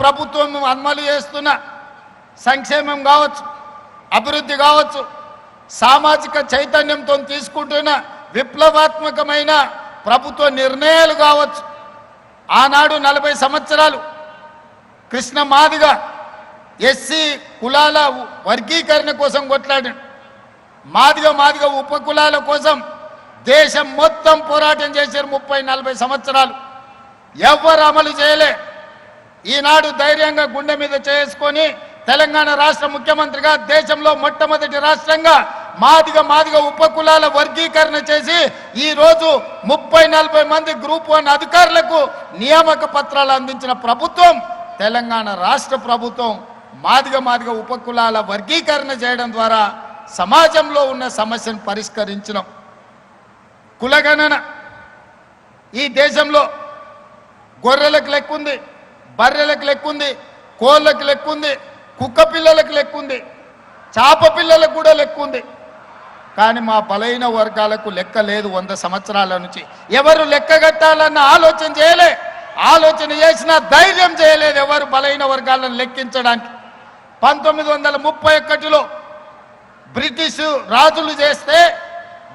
ప్రభుత్వం అమలు చేస్తున్న సంక్షేమం కావచ్చు, అభివృద్ధి కావచ్చు, సామాజిక చైతన్యంతో తీసుకుంటున్న విప్లవాత్మకమైన ప్రభుత్వ నిర్ణయాలు కావచ్చు. ఆనాడు 40 సంవత్సరాలు కృష్ణ మాదిగ ఎస్సీ కులాల వర్గీకరణ కోసం కొట్లాడాడు. మాదిగ ఉపకులాల కోసం దేశం మొత్తం పోరాటం చేశారు. 30-40 సంవత్సరాలు ఎవ్వరు అమలు చేయలే. ఈనాడు ధైర్యంగా గుండె మీద చేసుకొని తెలంగాణ రాష్ట్ర ముఖ్యమంత్రిగా దేశంలో మొట్టమొదటి రాష్ట్రంగా మాదిగ ఉపకులాల వర్గీకరణ చేసి ఈరోజు 30-40 మంది గ్రూప్ 1 అధికారులకు నియామక పత్రాలు అందించిన ప్రభుత్వం తెలంగాణ రాష్ట్ర ప్రభుత్వం. మాదిగ ఉపకులాల వర్గీకరణ చేయడం ద్వారా సమాజంలో ఉన్న సమస్యను పరిష్కరించడం. కులగణన ఈ దేశంలో గొర్రెలకు లెక్కుంది, బర్రెలకు లెక్కుంది, కోళ్ళకు లెక్కుంది, కుక్క పిల్లలకు లెక్కుంది, చాప పిల్లలకు కూడా లెక్కుంది. కానీ మా బలైన వర్గాలకు లెక్క లేదు. 100 సంవత్సరాల నుంచి ఎవరు లెక్క కట్టాలన్న ఆలోచన చేయలే. ఆలోచన చేసిన ధైర్యం చేయలేదు ఎవరు బలైన వర్గాలను లెక్కించడానికి. 1931లో బ్రిటిష్ రాజులు చేస్తే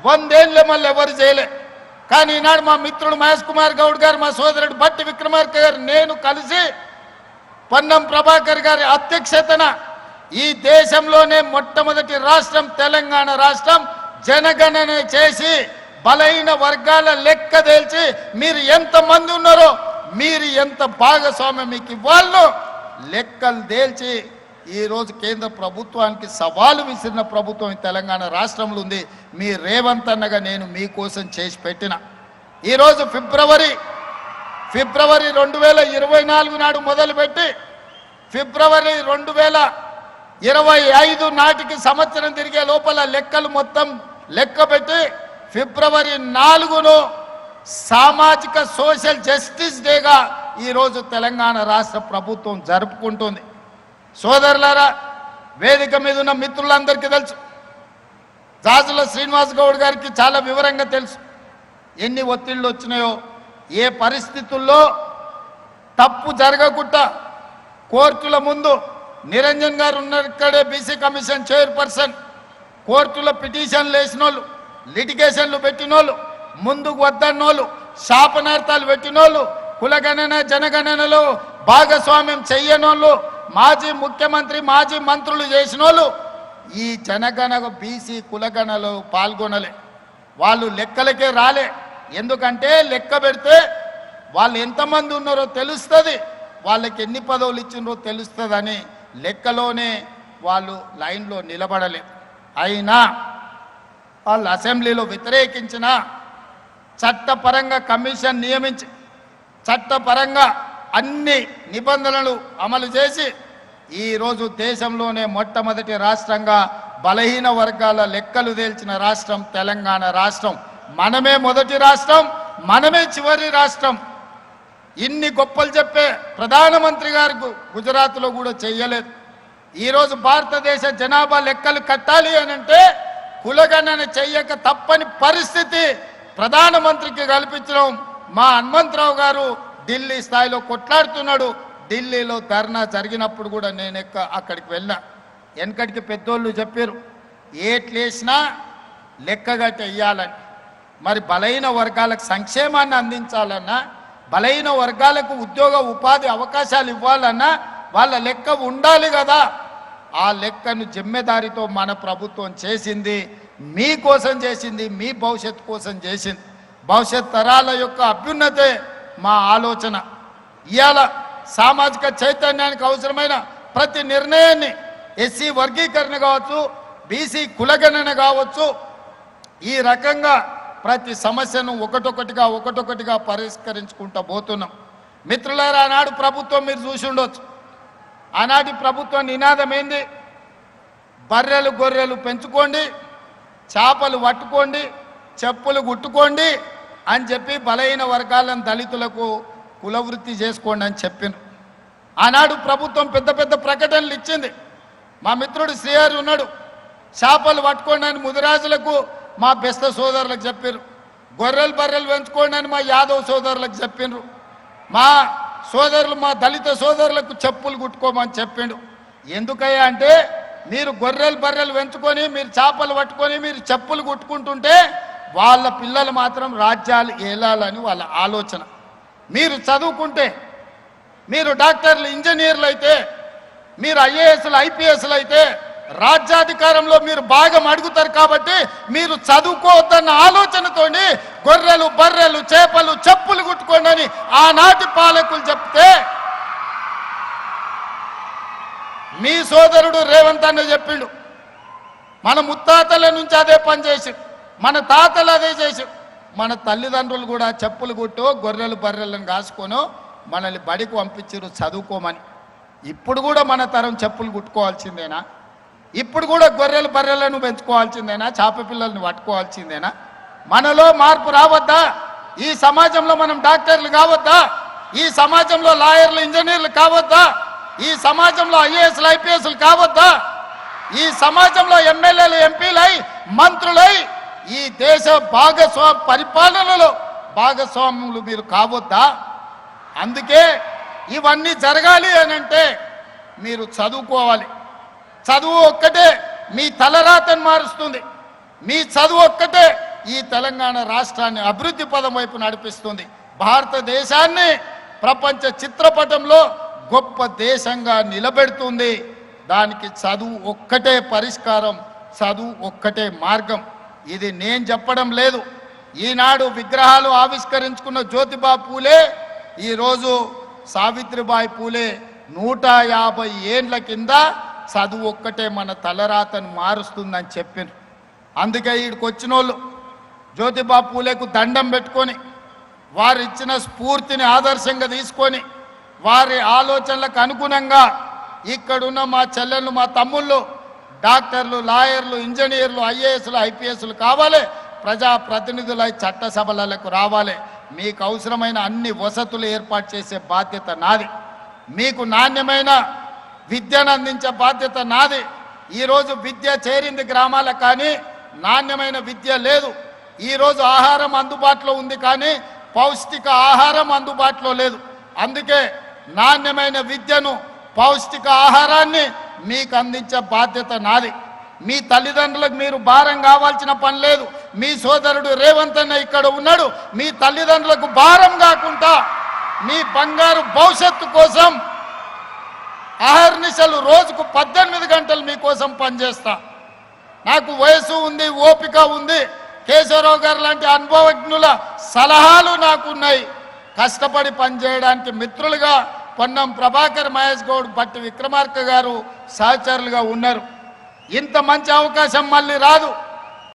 100 ఏళ్ళ మళ్ళీ ఎవరు చేయలే. కానీ ఈనాడు మా మిత్రుడు మహేష్ కుమార్ గౌడ్ గారు, మా సోదరుడు భట్టి విక్రమార్క గారు, నేను కలిసి పొన్నం ప్రభాకర్ గారి అధ్యక్షతన ఈ దేశంలోనే మొట్టమొదటి రాష్ట్రం తెలంగాణ రాష్ట్రం జనగణన చేసి బలైన వర్గాల లెక్క తేల్చి మీరు ఎంతమంది ఉన్నారో, మీరు ఎంత భాగస్వామ్యం మీకు ఇవ్వాలో లెక్కలు తేల్చి ఈరోజు కేంద్ర ప్రభుత్వానికి సవాలు విసిరిన ప్రభుత్వం తెలంగాణ రాష్ట్రంలో ఉంది. మీ రేవంత్ అన్నగా నేను మీకోసం చేసి పెట్టిన ఈరోజు ఫిబ్రవరి 2024 నాడు మొదలుపెట్టి ఫిబ్రవరి 2025 నాటికి సంవత్సరం తిరిగే లోపల లెక్కలు మొత్తం లెక్క పెట్టి ఫిబ్రవరి 4ను సామాజిక సోషల్ జస్టిస్ డేగా ఈరోజు తెలంగాణ రాష్ట్ర ప్రభుత్వం జరుపుకుంటుంది. సోదరులారా, వేదిక మీద ఉన్న మిత్రులందరికీ తెలుసు, జాజుల శ్రీనివాస్ గౌడ్ గారికి చాలా వివరంగా తెలుసు ఎన్ని ఒత్తిళ్లు వచ్చినాయో. ఏ పరిస్థితుల్లో తప్పు జరగకుండా కోర్టుల ముందు నిరంజన్ గారు ఉన్నారు, ఇక్కడే బీసీ కమిషన్ చైర్పర్సన్, కోర్టులో పిటిషన్లు వేసినోళ్ళు, లిటిగేషన్లు పెట్టినోళ్ళు, ముందుకు వద్దన్నోళ్ళు, శాపనార్థాలు పెట్టినోళ్ళు, కులగణన జనగణనలో భాగస్వామ్యం చెయ్యనోళ్ళు, మాజీ ముఖ్యమంత్రి మాజీ మంత్రులు చేసినోళ్ళు ఈ జనగణ బీసీ కులగణలో పాల్గొనలే. వాళ్ళు లెక్కలకే రాలే. ఎందుకంటే లెక్క పెడితే వాళ్ళు ఎంతమంది ఉన్నారో తెలుస్తుంది, వాళ్ళకి ఎన్ని పదవులు ఇచ్చినారో తెలుస్తుందని లెక్కలోనే వాళ్ళు లైన్లో నిలబడలేదు. అయినా వాళ్ళు అసెంబ్లీలో వ్యతిరేకించిన చట్టపరంగా కమిషన్ నియమించి చట్టపరంగా అన్ని నిబంధనలు అమలు చేసి ఈరోజు దేశంలోనే మొట్టమొదటి రాష్ట్రంగా బలహీన వర్గాల లెక్కలు తేల్చిన రాష్ట్రం తెలంగాణ రాష్ట్రం. మనమే మొదటి రాష్ట్రం, మనమే చివరి రాష్ట్రం. ఇన్ని గొప్పలు చెప్పే ప్రధానమంత్రి గారు గుజరాత్లో కూడా చెయ్యలేదు. ఈరోజు భారతదేశ జనాభా లెక్కలు కట్టాలి అనంటే కులగణన చెయ్యక తప్పని పరిస్థితి ప్రధానమంత్రికి కల్పించడం. మా హనుమంతరావు గారు ఢిల్లీ స్థాయిలో కొట్లాడుతున్నాడు. ఢిల్లీలో ధర్నా జరిగినప్పుడు కూడా నేను అక్కడికి వెళ్ళా. వెనకటికి పెద్దోళ్ళు చెప్పారు ఏట్లేసినా లెక్కగట్టి వెయ్యాలని. మరి బలైన వర్గాలకు సంక్షేమాన్ని అందించాలన్నా, బలైన వర్గాలకు ఉద్యోగ ఉపాధి అవకాశాలు ఇవ్వాలన్నా వాళ్ళ లెక్క ఉండాలి కదా. ఆ లెక్కను జిమ్మెదారితో మన ప్రభుత్వం చేసింది, మీకోసం చేసింది, మీ భవిష్యత్తు కోసం చేసింది. భవిష్యత్ తరాల యొక్క అభ్యున్నతే మా ఆలోచన. ఇవాళ సామాజిక చైతన్యానికి అవసరమైన ప్రతి నిర్ణయాన్ని ఎస్సీ వర్గీకరణ కావచ్చు, బీసీ కులగణన కావచ్చు, ఈ రకంగా ప్రతి సమస్యను ఒకటొకటిగా పరిష్కరించుకుంటూ పోతున్నాం. మిత్రులారా, ఆనాడు ప్రభుత్వం మీరు చూసి ఉండొచ్చు. ఆనాటి ప్రభుత్వం నినాదం ఏంది? బర్రెలు గొర్రెలు పెంచుకోండి, చేపలు పట్టుకోండి, చెప్పులు గుట్టుకోండి అని చెప్పి బలహీన వర్గాలను దళితులకు కులవృత్తి చేసుకోండి అని చెప్పిండ్రు. ఆనాడు ప్రభుత్వం పెద్ద పెద్ద ప్రకటనలు ఇచ్చింది. మా మిత్రుడు శ్రీహరి ఉన్నాడు, చేపలు పట్టుకోండి అని ముదిరాజులకు మా బెస్త సోదరులకు చెప్పారు. గొర్రెలు బర్రెలు పెంచుకోండి అని మా యాదవ్ సోదరులకు చెప్పిండ్రు. మా సోదరులు మా దళిత సోదరులకు చెప్పులు కుట్టుకోమని చెప్పిండు. ఎందుకయ్యా అంటే మీరు గొర్రెలు బర్రెలు పెంచుకొని మీరు చేపలు పట్టుకొని మీరు చెప్పులు కుట్టుకుంటుంటే వాళ్ళ పిల్లలు మాత్రం రాజ్యాలు ఏలాలని వాళ్ళ ఆలోచన. మీరు చదువుకుంటే మీరు డాక్టర్లు ఇంజనీర్లు అయితే మీరు ఐఏఎస్లు ఐపీఎస్లు అయితే రాజ్యాధికారంలో మీరు భాగం అడుగుతారు కాబట్టి మీరు చదువుకోవద్దన్న ఆలోచనతోని గొర్రెలు బర్రెలు చేపలు చెప్పులు కుట్టుకోండి అని ఆనాటి పాలకులు చెప్తే మీ సోదరుడు రేవంత్ అన్న చెప్పిండు. మన ముత్తాతల నుంచి అదే పని చేసి మన తాతలు అదే చేసి మన తల్లిదండ్రులు కూడా చెప్పులు కుట్టో గొర్రెలు బర్రెలను కాసుకొనో మనల్ని బడికి పంపించారు చదువుకోమని. ఇప్పుడు కూడా మన తరం చెప్పులు కుట్టుకోవాల్సిందేనా? ఇప్పుడు కూడా గొర్రెలు బర్రెలను పెంచుకోవాల్సిందేనా? చేప పిల్లల్ని పట్టుకోవాల్సిందేనా? మనలో మార్పు రావద్దా? ఈ సమాజంలో మనం డాక్టర్లు కావద్దా? ఈ సమాజంలో లాయర్లు ఇంజనీర్లు కావద్దా? ఈ సమాజంలో ఐఏఎస్లు ఐపీఎస్లు కావద్దా? ఈ సమాజంలో ఎమ్మెల్యేలు ఎంపీలై మంత్రులై ఈ దేశ పరిపాలనలో భాగస్వాములు మీరు కావద్దా? అందుకే ఇవన్నీ జరగాలి అనంటే మీరు చదువుకోవాలి. చదువు ఒక్కటే మీ తలరాతను మారుస్తుంది. మీ చదువు ఒక్కటే ఈ తెలంగాణ రాష్ట్రాన్ని అభివృద్ధి పదం వైపు నడిపిస్తుంది. భారతదేశాన్ని ప్రపంచ చిత్రపటంలో గొప్ప దేశంగా నిలబెడుతుంది. దానికి చదువు ఒక్కటే పరిష్కారం, చదువు ఒక్కటే మార్గం. ఇది నేను చెప్పడం లేదు. ఈనాడు విగ్రహాలు ఆవిష్కరించుకున్న జ్యోతిబా పూలే ఈరోజు సావిత్రిబాయి పూలే 150 ఏండ్ల కింద చదువు ఒక్కటే మన తలరాతను మారుస్తుందని చెప్పారు. అందుకే ఈడికి వచ్చిన వాళ్ళు జ్యోతిబా పూలేకు దండం పెట్టుకొని వారు ఇచ్చిన స్ఫూర్తిని ఆదర్శంగా తీసుకొని వారి ఆలోచనలకు అనుగుణంగా ఇక్కడున్న మా చెల్లెళ్ళు మా తమ్ముళ్ళు డాక్టర్లు లాయర్లు ఇంజనీర్లు ఐఏఎస్లు ఐపీఎస్లు కావాలి. ప్రజాప్రతినిధులై చట్టసభలకు రావాలి. మీకు అవసరమైన అన్ని వసతులు ఏర్పాటు చేసే బాధ్యత నాది. మీకు నాణ్యమైన విద్యను అందించే బాధ్యత నాది. ఈరోజు విద్య చేరింది గ్రామాలకు కానీ నాణ్యమైన విద్య లేదు. ఈరోజు ఆహారం అందుబాటులో ఉంది కానీ పౌష్టిక ఆహారం అందుబాటులో లేదు. అందుకే నాణ్యమైన విద్యను పౌష్టిక ఆహారాన్ని మీకు అందించే బాధ్యత నాది. మీ తల్లిదండ్రులకు మీరు భారం కావాల్సిన పని లేదు. మీ సోదరుడు రేవంత్ అన్న ఇక్కడ ఉన్నాడు. మీ తల్లిదండ్రులకు భారం కాకుండా మీ బంగారు భవిష్యత్తు కోసం అహర్నిశలు రోజుకు 18 గంటలు మీకోసం పనిచేస్తా. నాకు వయసు ఉంది, ఓపిక ఉంది. కేశవరావు గారు లాంటి అనుభవజ్ఞుల సలహాలు నాకున్నాయి. కష్టపడి పనిచేయడానికి మిత్రులుగా పొన్నం ప్రభాకర్, మహేష్ గౌడ్, బట్టి విక్రమార్క గారు సహచరులుగా ఉన్నారు. ఇంత మంచి అవకాశం మళ్ళీ రాదు.